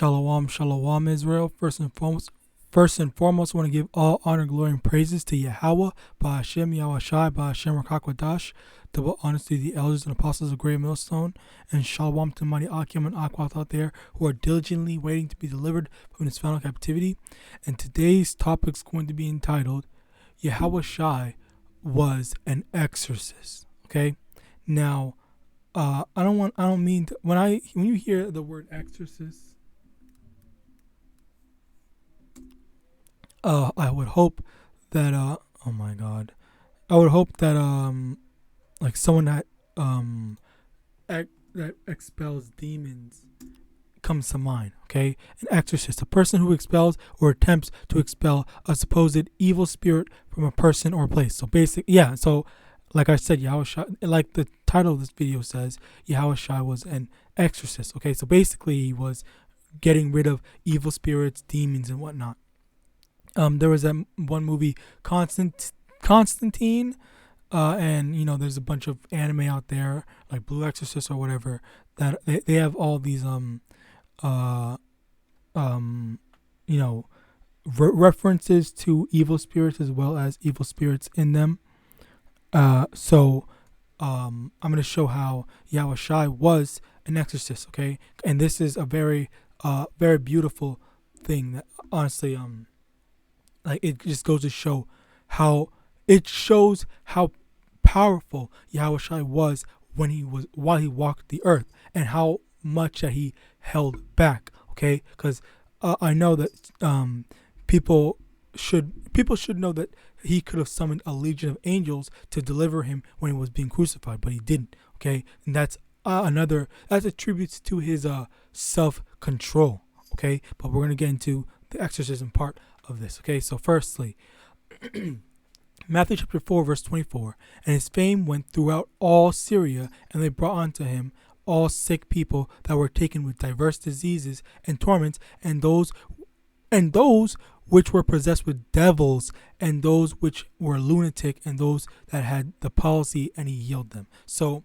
Shalom, shalom, Israel. First and foremost, I want to give all honor, glory, and praises to Yahawah, Ba'ashem, YAHAWASHI, Ba'ashem, Rakakwadah, double honors to the elders and apostles of Great Millstone, and shalom to mighty Akim and Akwath out there who are diligently waiting to be delivered from this final captivity. And today's topic is going to be entitled, YAHAWASHI was an exorcist. Okay? Now, when you hear the word exorcist, I would hope that oh my God, I would hope that like someone that that expels demons comes to mind. Okay, an exorcist, a person who expels or attempts to expel a supposed evil spirit from a person or place. So so like I said, Yahawashi, like the title of this video says, Yahawashi was an exorcist. Okay, so basically he was getting rid of evil spirits, demons, and whatnot. There was that one movie, Constantine, and there's a bunch of anime out there like Blue Exorcist or whatever that they have all these references to evil spirits as well as evil spirits in them. So I'm gonna show how Yahawashi was an exorcist. Okay, and this is a very beautiful thing that honestly like it just goes to show how powerful Yahawashi was while he walked the earth, and how much that he held back. Okay, because I know that people should know that he could have summoned a legion of angels to deliver him when he was being crucified, but he didn't. Okay, and that's a tribute to his self-control. Okay, but we're gonna get into the exorcism part of this. Okay, so firstly, Matthew chapter 4 verse 24, and his fame went throughout all Syria, and they brought unto him all sick people that were taken with diverse diseases and torments, and those which were possessed with devils, and those which were lunatic, and those that had the palsy, and he healed them. So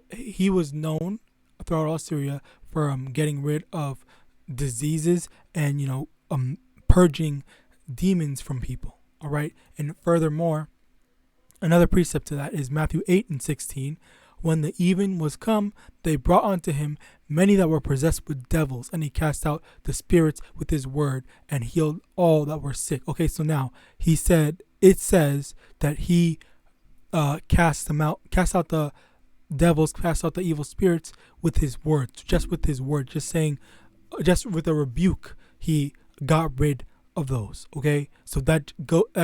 he was known throughout all Syria for getting rid of diseases and purging demons from people. All right, and furthermore, another precept to that is Matthew 8:16. When the even was come, they brought unto him many that were possessed with devils, and he cast out the spirits with his word, and healed all that were sick. Okay, so now it says that he cast out the devils, cast out the evil spirits with his words, just with his word, just with a rebuke, he got rid of those. Okay, so that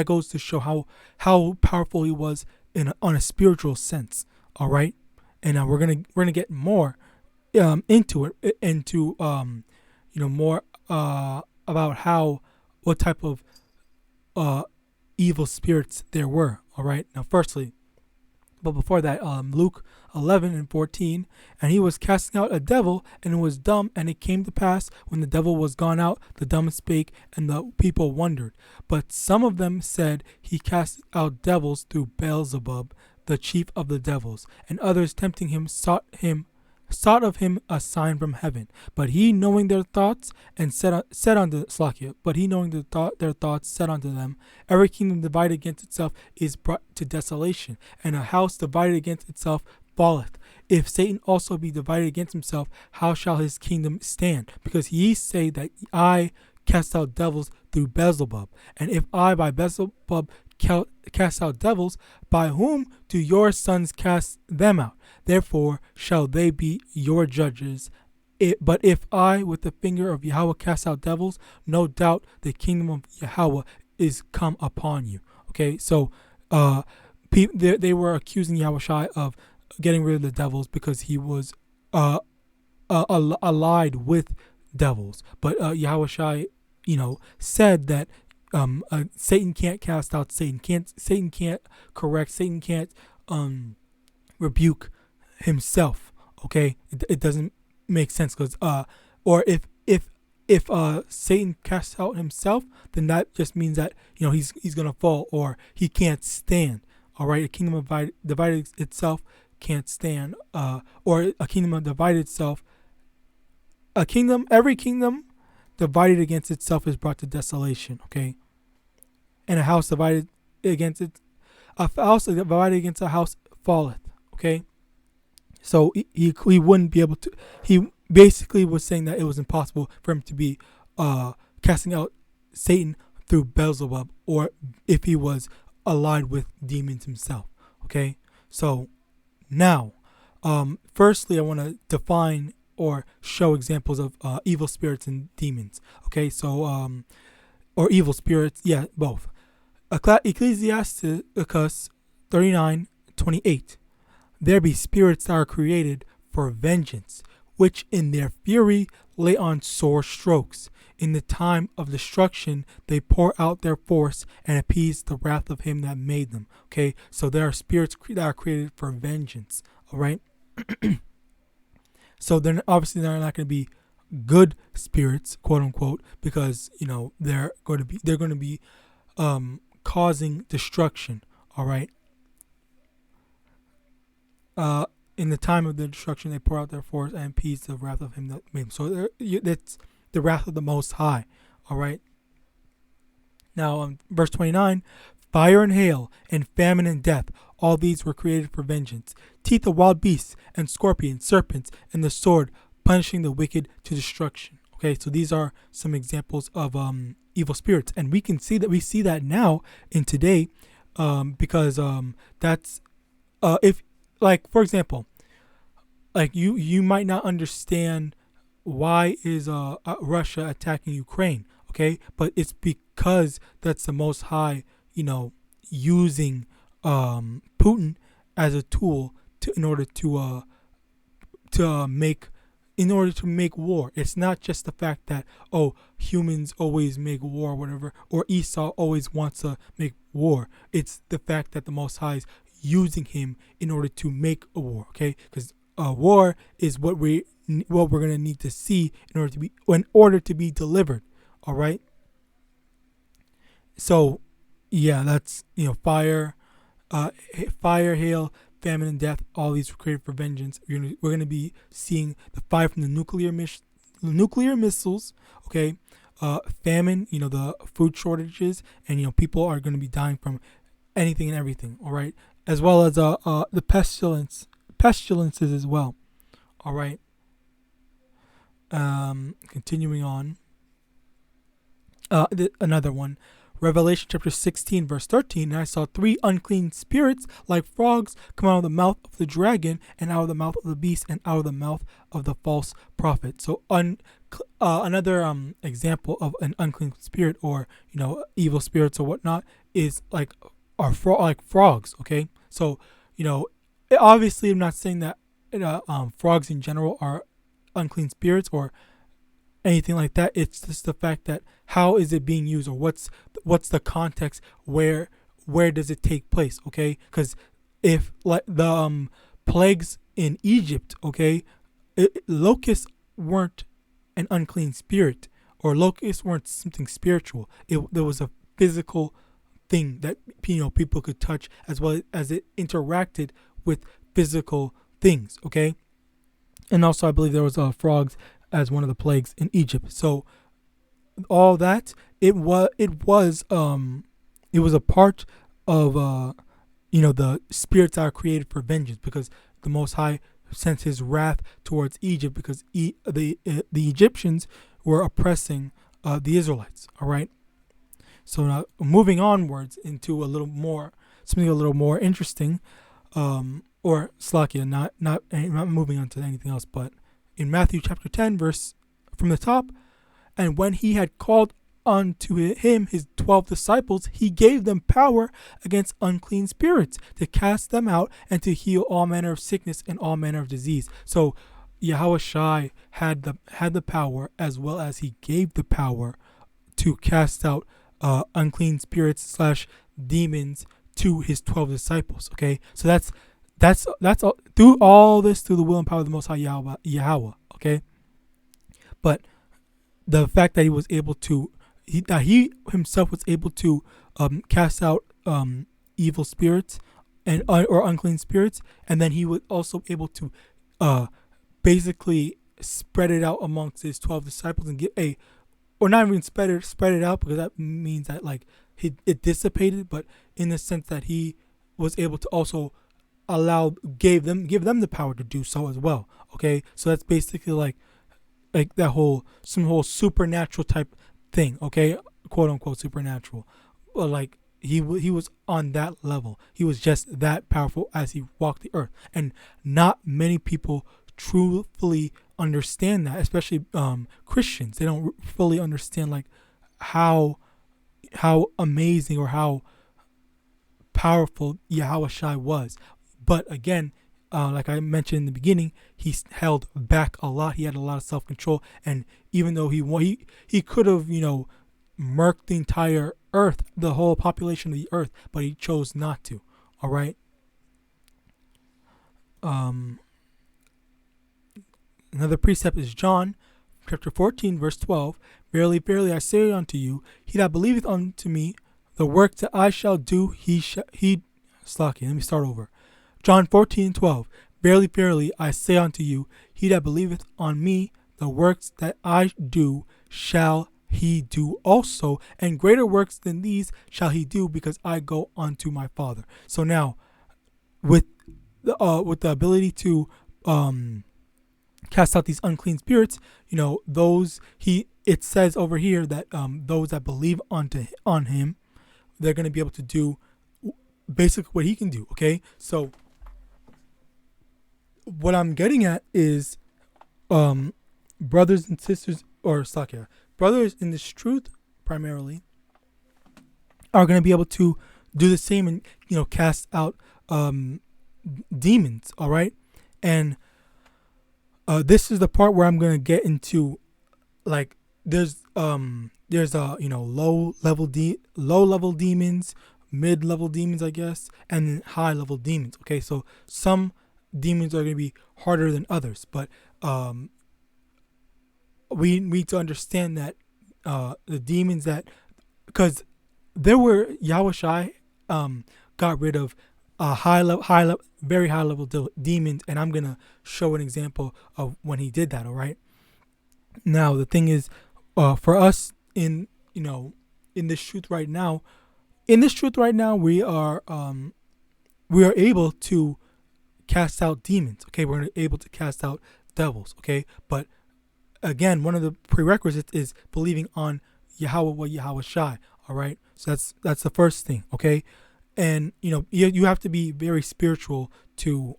goes to show how powerful he was on a spiritual sense. All right, and now we're gonna get more into more about what type of evil spirits there were. All right, now firstly, but before that, Luke 11:14, and he was casting out a devil, and it was dumb, and it came to pass when the devil was gone out, the dumb spake, and the people wondered. But some of them said, he cast out devils through Beelzebub, the chief of the devils. And others tempting him sought of him a sign from heaven. But he knowing their thoughts, and said unto Slakia, but he knowing their thoughts, said unto them, every kingdom divided against itself is brought to desolation, and a house divided against itself falleth. If Satan also be divided against himself, how shall his kingdom stand? Because ye say that I cast out devils through Beelzebub. And if I by Beelzebub cast out devils, by whom do your sons cast them out? Therefore shall they be your judges. But if I with the finger of Yahweh cast out devils, no doubt the kingdom of Yahweh is come upon you. Okay, so they were accusing Yahawashi of getting rid of the devils because he was allied with devils. But Yahawashi, said that Satan can't cast out Satan. Satan can't correct. Satan can't rebuke himself. Okay, it doesn't make sense because or if Satan casts out himself, then that just means that he's gonna fall or he can't stand. All right, a kingdom divided itself can't stand, or a kingdom divided itself every kingdom divided against itself is brought to desolation. Okay, and a house divided against it, a house divided against a house falleth. Okay, so he wouldn't be able to. He basically was saying that it was impossible for him to be casting out Satan through Beelzebub, or if he was allied with demons himself. Okay, so now, firstly, I want to define or show examples of evil spirits and demons. Okay, so or evil spirits, yeah, both. Ecclesiasticus 39:28. There be spirits that are created for vengeance, which in their fury lay on sore strokes. In the time of destruction, they pour out their force and appease the wrath of him that made them. Okay, so there are spirits that are created for vengeance. All right. So they're obviously not going to be good spirits, quote unquote, because they're going to be causing destruction. All right. In the time of the destruction, they pour out their force and appease the wrath of him that made them. So that's the wrath of the Most High. All right. Now, verse 29, fire and hail and famine and death, all these were created for vengeance. Teeth of wild beasts and scorpions, serpents, and the sword, punishing the wicked to destruction. Okay, so these are some examples of evil spirits, and we see that now in today, because that's if, like, for example, like you might not understand why is Russia attacking Ukraine, okay? But it's because that's the Most High, using Putin as a tool in order to make war. It's not just the fact that humans always make war or whatever, or Esau always wants to make war. It's the fact that the Most High is using him in order to make a war, okay? Because war is what we're going to need to see in order to be delivered. All right. So, yeah, that's fire, hail, famine, and death. All these were created for vengeance. We're going to be seeing the fire from the nuclear missiles. Okay, famine. The food shortages, and people are going to be dying from anything and everything. All right, as well as the pestilences as well. All right. Continuing on. Another one. Revelation chapter 16 verse 13. And I saw 3 unclean spirits like frogs come out of the mouth of the dragon, and out of the mouth of the beast, and out of the mouth of the false prophet. So another example of an unclean spirit, or evil spirits or whatnot, is like frogs. Okay, so obviously I'm not saying that frogs in general are unclean spirits or anything like that. It's just the fact that how is it being used, or what's the context, where does it take place? Okay, because if like the plagues in Egypt, okay, locusts weren't an unclean spirit, or locusts weren't something spiritual. There was a physical thing that people could touch, as well as it interacted with physical things. Okay, and also I believe there was frogs as one of the plagues in Egypt. So all that it was a part of the spirits that are created for vengeance, because the Most High sent his wrath towards Egypt because the Egyptians were oppressing the Israelites. All right. So now moving onwards into something a little more interesting, or Slakia, not moving on to anything else, but in Matthew chapter 10, verse from the top, and when he had called unto him his 12 disciples, he gave them power against unclean spirits to cast them out and to heal all manner of sickness and all manner of disease. So YAHAWASHI had the power, as well as he gave the power to cast out unclean spirits / demons to his 12 disciples. Okay, so that's all, through all this, through the will and power of the Most High Yahweh. Okay, but the fact that he was able to, he himself was able to cast out evil spirits or unclean spirits, and then he was also able to basically spread it out amongst his 12 disciples and get or not even spread it out, because that means that like it dissipated, but in the sense that he was able to also give them the power to do so as well. Okay, so that's basically like that whole supernatural type thing. Okay, quote unquote supernatural, but like he was on that level. He was just that powerful as he walked the earth, and not many people truthfully understand that, especially Christians. They don't fully understand like how amazing or how powerful Yahawashi was. But again, like I mentioned in the beginning, he held back a lot. He had a lot of self-control, and even though he could have murked the entire earth, the whole population of the earth, but he chose not to. All right. Another precept is John chapter 14 verse 12. Verily, verily, I say unto you, he that believeth unto me, the work that I shall do, let me start over. John 14:12. Verily, verily, I say unto you, he that believeth on me, the works that I do shall he do also, and greater works than these shall he do, because I go unto my Father. So now, with the ability to cast out these unclean spirits, it says over here that those that believe on him, they're going to be able to do basically what he can do. Okay, so what I'm getting at is brothers and sisters, or brothers in this truth primarily, are going to be able to do the same and cast out demons. All right, and this is the part where I'm going to get into, like, there's low level demons, mid level demons, I guess, and then high level demons. Okay, so some demons are going to be harder than others, but we need to understand that the demons because there were Yahawashi got rid of very high level demons, and I'm gonna show an example of when he did that. All right. Now the thing is, for us in this truth right now, we are able to cast out demons. Okay, we're able to cast out devils. Okay, but again, one of the prerequisites is believing on YAHAWASHI. All right, so that's the first thing. Okay. And you have to be very spiritual to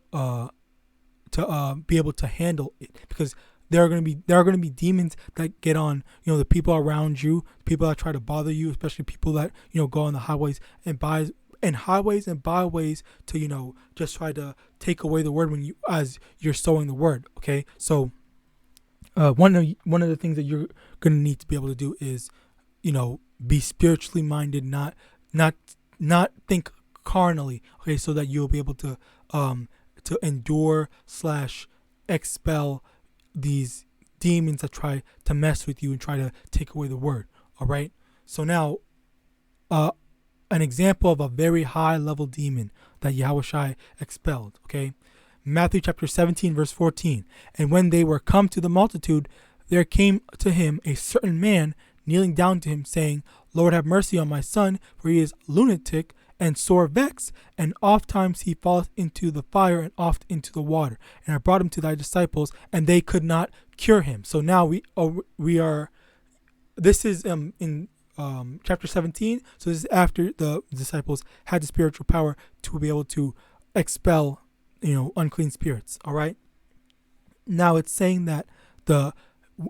be able to handle it, because there are going to be demons that get on the people around you, people that try to bother you, especially people that go on the highways and byways to just try to take away the word as you're sowing the word. Okay, so one of the things that you're going to need to be able to do is be spiritually minded, not think carnally, okay, so that you'll be able to endure / expel these demons that try to mess with you and try to take away the word. All right, so now an example of a very high level demon that Yahawashi expelled. Okay, Matthew chapter 17 verse 14. And when they were come to the multitude, there came to him a certain man, kneeling down to him, saying, Lord, have mercy on my son, for he is lunatic and sore vexed, and oft times he falleth into the fire and oft into the water. And I brought him to thy disciples, and they could not cure him. So now this is in chapter 17. So this is after the disciples had the spiritual power to be able to expel unclean spirits. All right. Now it's saying that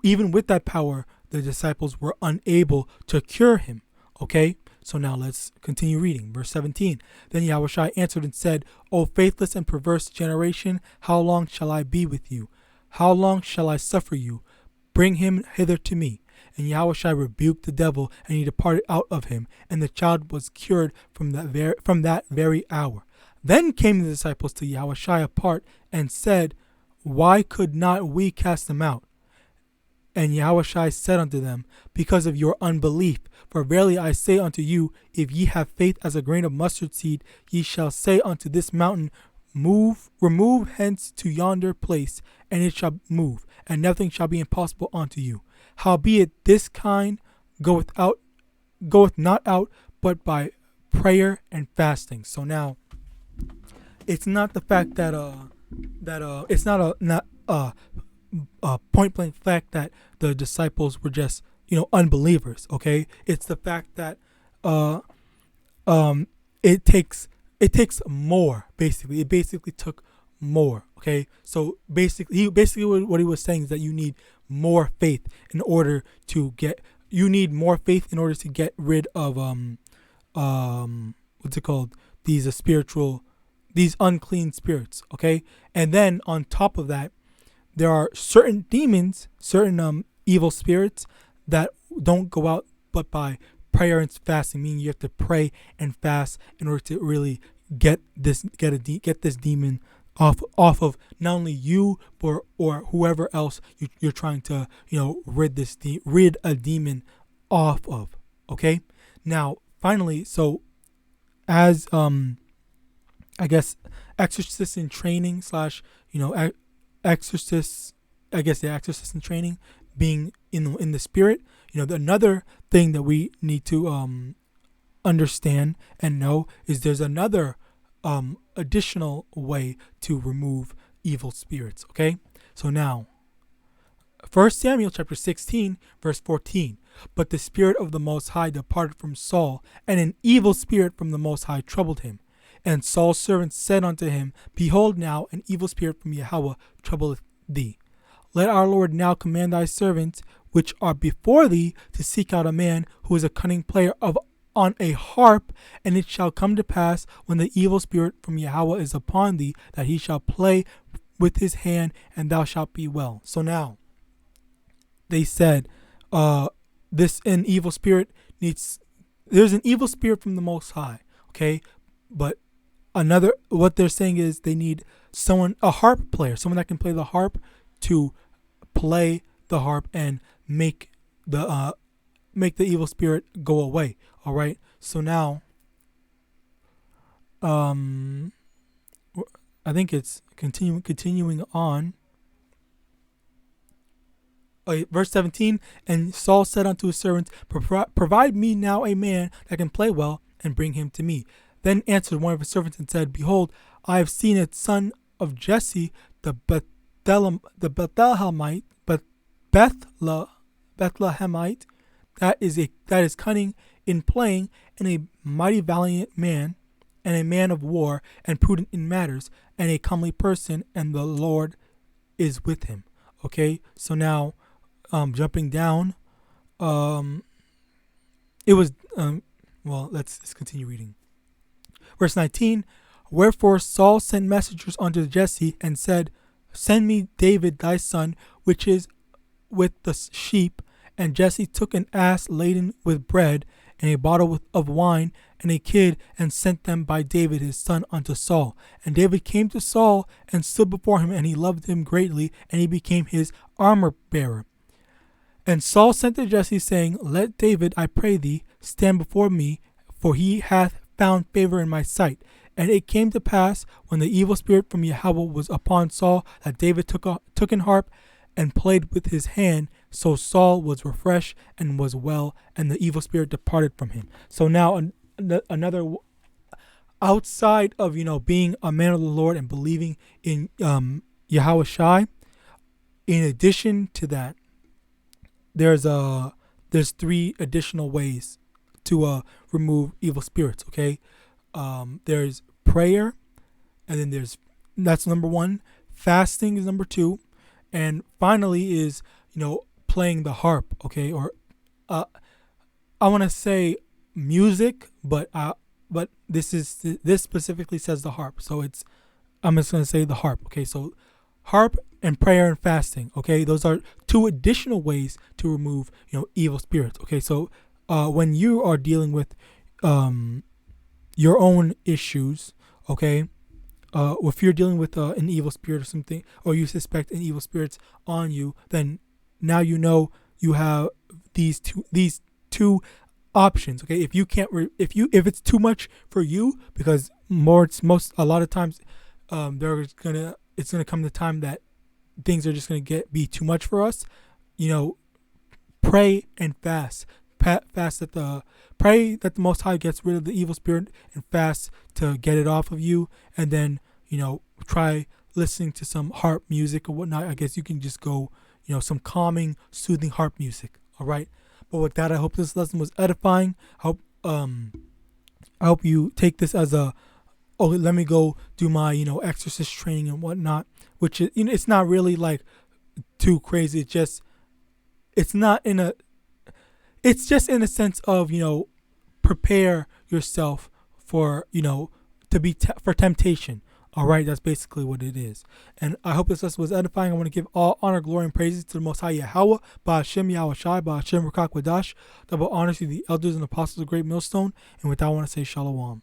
even with that power, the disciples were unable to cure him. Okay, so now let's continue reading. Verse 17. Then Yahawashi answered and said, O faithless and perverse generation, how long shall I be with you? How long shall I suffer you? Bring him hither to me. And Yahawashi rebuked the devil, and he departed out of him, and the child was cured from that very hour. Then came the disciples to Yahawashi apart, and said, Why could not we cast them out? And Yahawashi said unto them, Because of your unbelief. For verily I say unto you, if ye have faith as a grain of mustard seed, ye shall say unto this mountain, remove hence to yonder place, and it shall move, and nothing shall be impossible unto you. Howbeit this kind goeth not out, but by prayer and fasting. So now, it's not the fact that it's not a point blank fact that the disciples were just unbelievers. Okay, it's the fact that it takes more. Basically, it basically took more. Okay, so basically what he was saying is that you need more faith in order to get. You need more faith in order to get rid of what's it called? These unclean spirits. Okay, and then on top of that, there are certain demons, certain evil spirits that don't go out but by prayer and fasting. Meaning you have to pray and fast in order to really get this demon off of not only you or whoever else you're trying to rid a demon off of. Okay, now finally, so as I guess exorcists in training / exorcists, I guess the exorcist in training, being in the spirit, another thing that we need to understand and know is there's another additional way to remove evil spirits. Okay, so now 1 Samuel chapter 16 verse 14. But the Spirit of the Most High departed from Saul, and an evil spirit from the Most High troubled him. And Saul's servants said unto him, Behold, now an evil spirit from Yahweh troubleth thee. Let our Lord now command thy servants which are before thee to seek out a man who is a cunning player on a harp, and it shall come to pass when the evil spirit from Yahweh is upon thee, that he shall play with his hand, and thou shalt be well. So now, they said, there's an evil spirit from the Most High, okay? But what they're saying is they need a harp player, someone that can play the harp, to play the harp and make the evil spirit go away. All right. So now, I think it's continuing on. Verse 17, and Saul said unto his servants, Provide me now a man that can play well, and bring him to me. Then answered one of his servants and said, Behold, I have seen a son of Jesse, the Bethlehemite, that is cunning in playing, and a mighty valiant man, and a man of war, and prudent in matters, and a comely person, and the Lord is with him. Okay, so now, jumping down, it was let's continue reading. Verse 19, Wherefore Saul sent messengers unto Jesse, and said, Send me David thy son, which is with the sheep. And Jesse took an ass laden with bread, and a bottle of wine, and a kid, and sent them by David his son unto Saul. And David came to Saul, and stood before him, and he loved him greatly, and he became his armor bearer. And Saul sent to Jesse, saying, Let David, I pray thee, stand before me, for he hath found favor in my sight. And it came to pass, when the evil spirit from Yahweh was upon Saul, that David took an harp, and played with his hand. So Saul was refreshed and was well, and the evil spirit departed from him. So now another, outside of being a man of the Lord and believing in YAHAWASHI, in addition to that, there's 3 additional ways to remove evil spirits. Okay, there's prayer, and then that's number 1. Fasting is number 2. And finally is, playing the harp, okay? Or I want to say music, but this specifically says the harp. So I'm just going to say the harp, okay? So harp and prayer and fasting, okay? Those are 2 additional ways to remove, evil spirits, okay? So when you are dealing with your own issues, okay? If you're dealing with an evil spirit or something, or you suspect an evil spirit's on you, then now you have these two options. Okay, if you can't, if it's too much for you, because a lot of times, it's gonna come the time that things are just gonna be too much for us. Pray and fast. Pray that the Most High gets rid of the evil spirit, and fast to get it off of you. And then try listening to some harp music or whatnot. I guess you can just go some calming, soothing harp music. All right. But with that, I hope this lesson was edifying. I hope you take this as let me go do my exorcist training and whatnot, which is it's not really like too crazy. It's just in a sense of prepare yourself for for temptation. All right, that's basically what it is. And I hope this lesson was edifying. I want to give all honor, glory, and praises to the Most High Yahawah, BAHASHI, YAHAWASHI, BAHASHI, YAHAWAH, double honors to the elders and apostles of Great Millstone. And with that, I want to say Shalom.